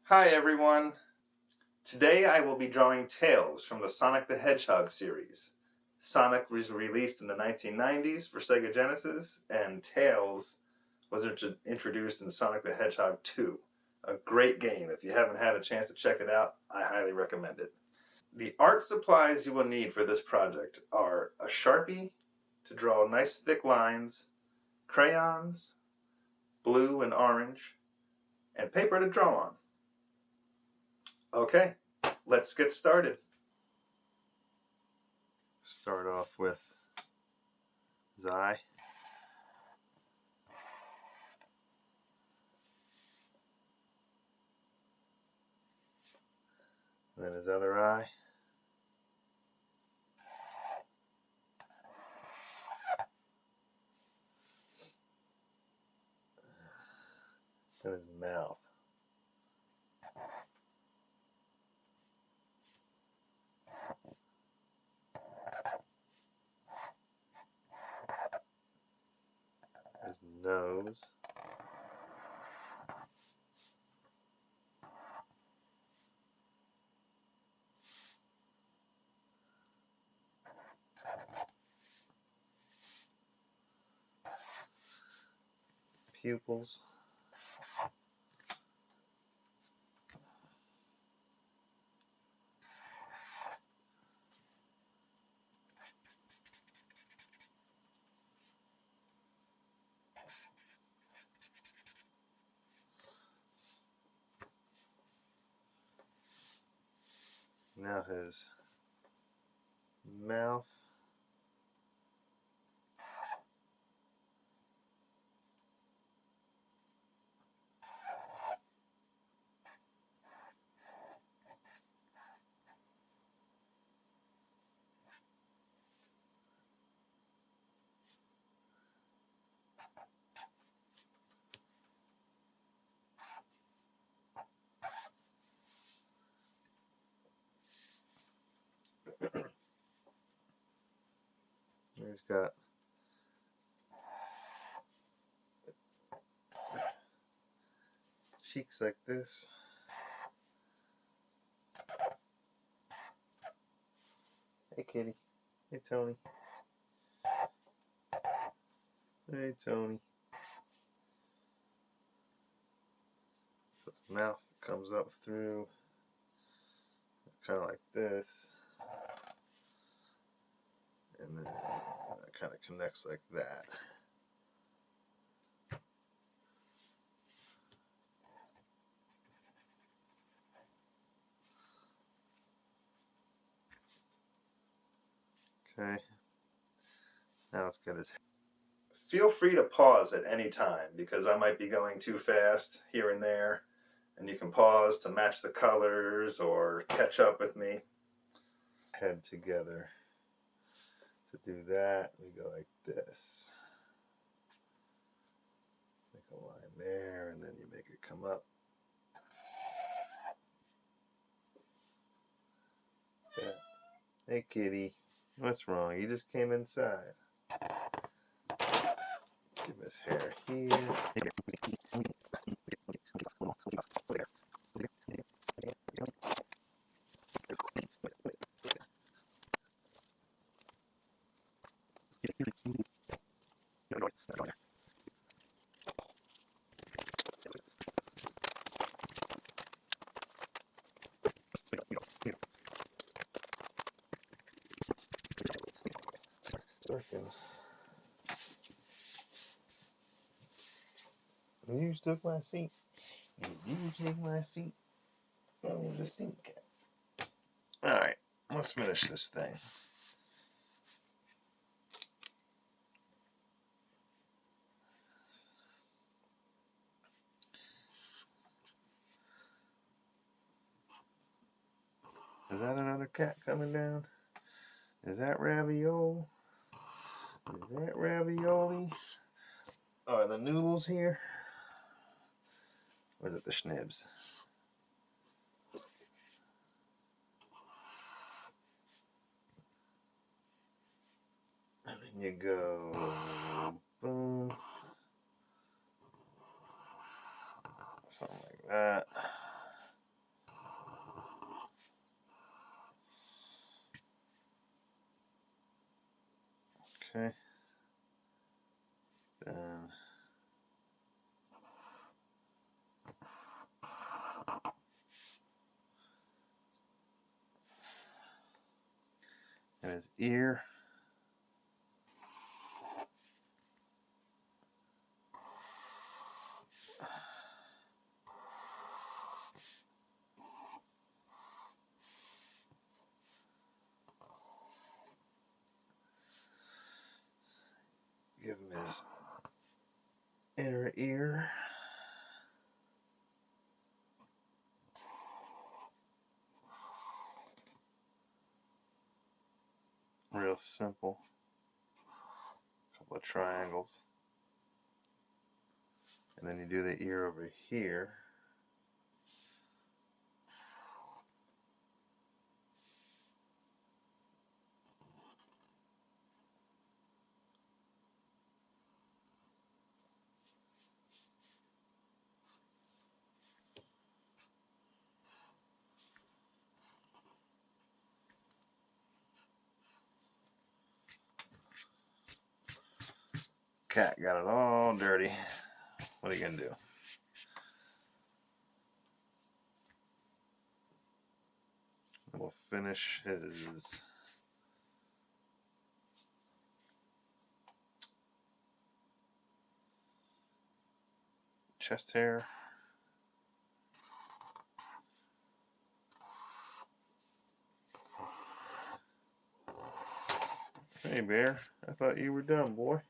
Hi everyone! Today I will be drawing Tails from the Sonic the Hedgehog series. Sonic was released in the 1990s for Sega Genesis, and Tails was introduced in Sonic the Hedgehog 2. A great game. If you haven't had a chance to check it out, I highly recommend it. The art supplies you will need for this project are a Sharpie to draw nice thick lines, crayons, blue and orange, and paper to draw on. Okay, let's get started. Start off with his eye. And then his other eye. And his mouth. His nose. Pupils. Now his mouth. He's got cheeks like this. Hey kitty. Hey Tony. Hey Tony. So his mouth comes up through kind of like this. And then it kind of connects like that. Okay. Now let's get his. Feel free to pause at any time because I might be going too fast here and there, and you can pause to match the colors or catch up with me. Head together. To do that, we go like this. Make a line there, and then you make it come up. Yeah. Hey kitty, what's wrong? You just came inside. Give him his hair here. You took my seat. You take my seat. Oh, just think. Alright, let's finish this thing. Is that another cat coming down? Is that ravioli? Is that ravioli? Are the noodles here? Or is it the schnibs? And then you go boom. Something like that. Okay. Then and his ear. Give him his inner ear. Real simple. A couple of triangles. And then you do the ear over here. Cat got it all dirty. What are you gonna do? And we'll finish his chest hair. Hey bear, I thought you were done, boy.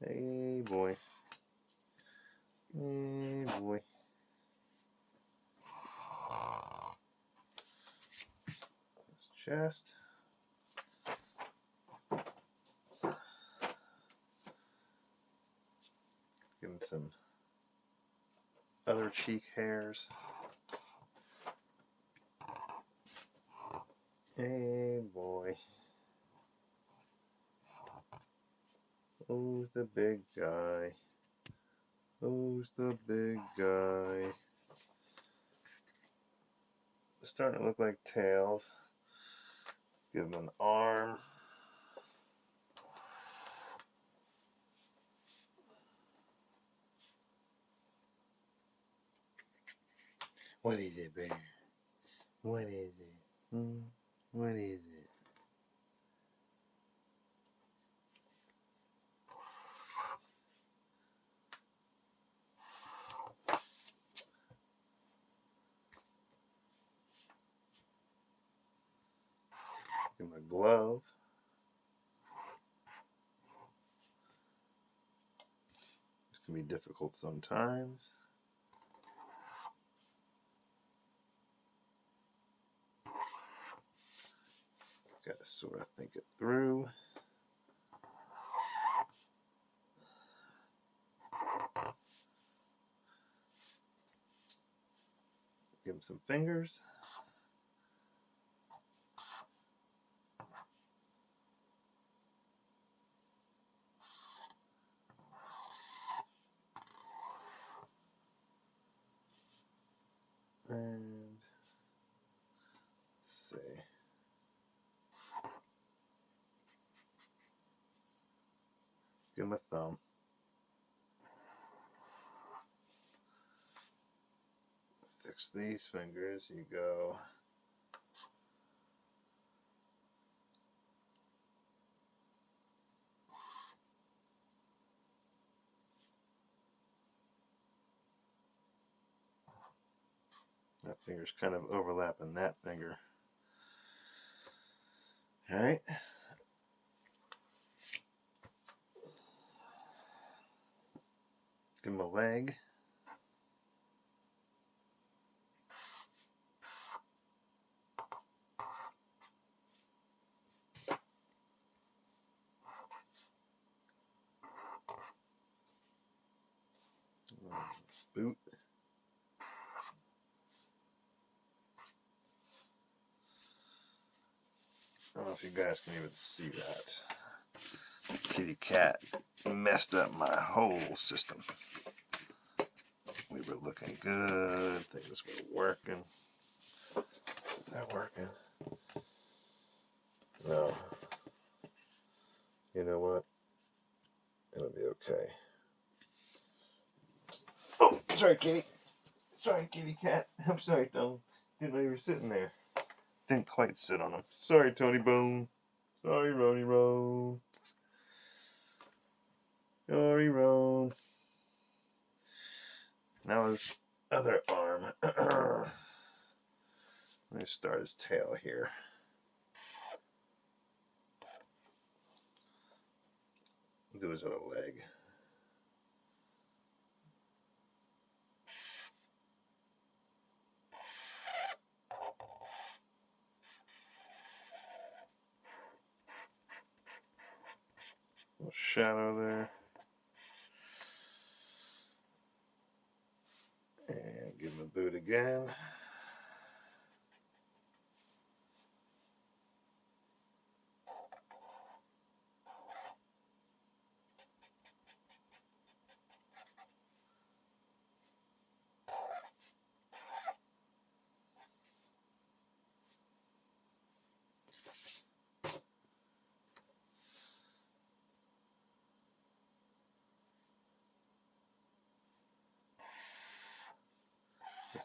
Hey boy. Hey boy. His chest. Give him some other cheek hairs. Hey boy. Who's the big guy? Who's the big guy? It's starting to look like tails. Give him an arm. What is it, bear? What is it? What is it? Give him a glove. This can be difficult sometimes. Got to sort of think it through. Give him some fingers. And let's see. Give him a thumb. Fix these fingers. You go. That finger's kind of overlapping that finger. All right. Give him a leg. Boot. I don't know if you guys can even see that. Kitty cat messed up my whole system. We were looking good. Things were working. Is that working? No. You know what? It'll be okay. Oh, sorry, kitty. Sorry, kitty cat. I'm sorry, Tony. Didn't know you were sitting there. Didn't quite sit on him. Sorry, Tony Bone. Sorry, Rony Roan. Sorry, Roan. Now his other arm. Let me start his tail here. Do his other leg. Little shadow there. And give him a boot again.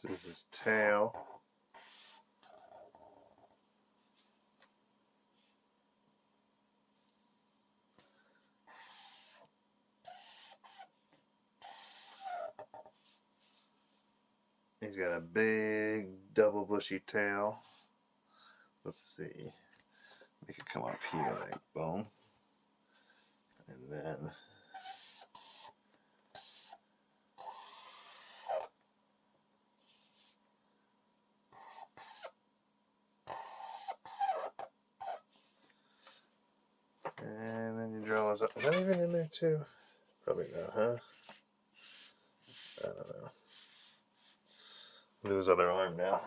This is his tail. He's got a big double bushy tail. Let's see. Make it come up here like boom. And then you draw his up. Is that even in there too? Probably not, huh? I don't know. Do his other arm now.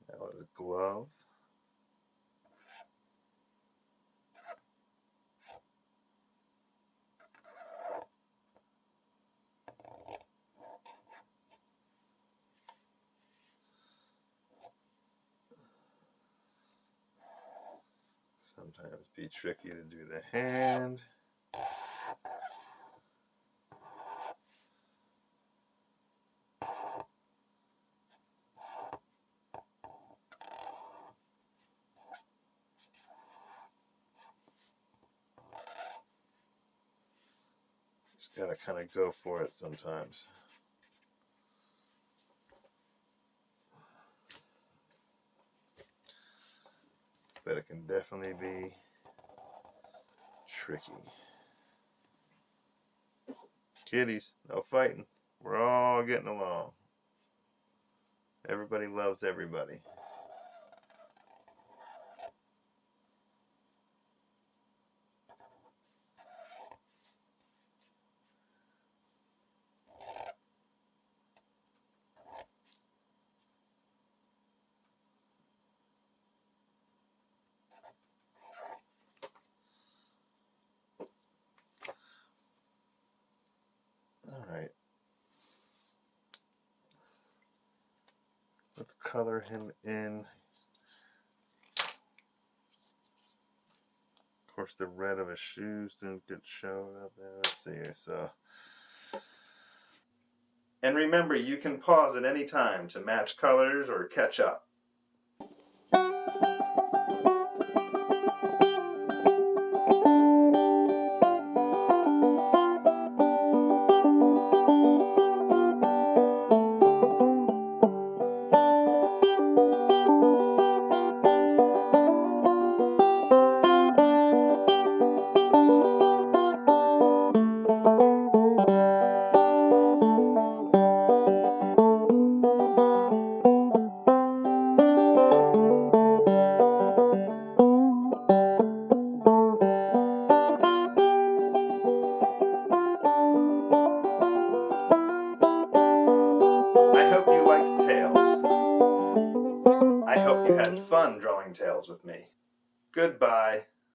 Now his glove. Sometimes be tricky to do the hand. Just gotta kind of go for it sometimes. But it can definitely be tricky. Kitties, no fighting. We're all getting along. Everybody loves everybody. All right. Let's color him in. Of course, the red of his shoes didn't get shown up there. Let's see. So, and remember, you can pause at any time to match colors or catch up. I hope you liked Tails. I hope you had fun drawing Tails with me. Goodbye.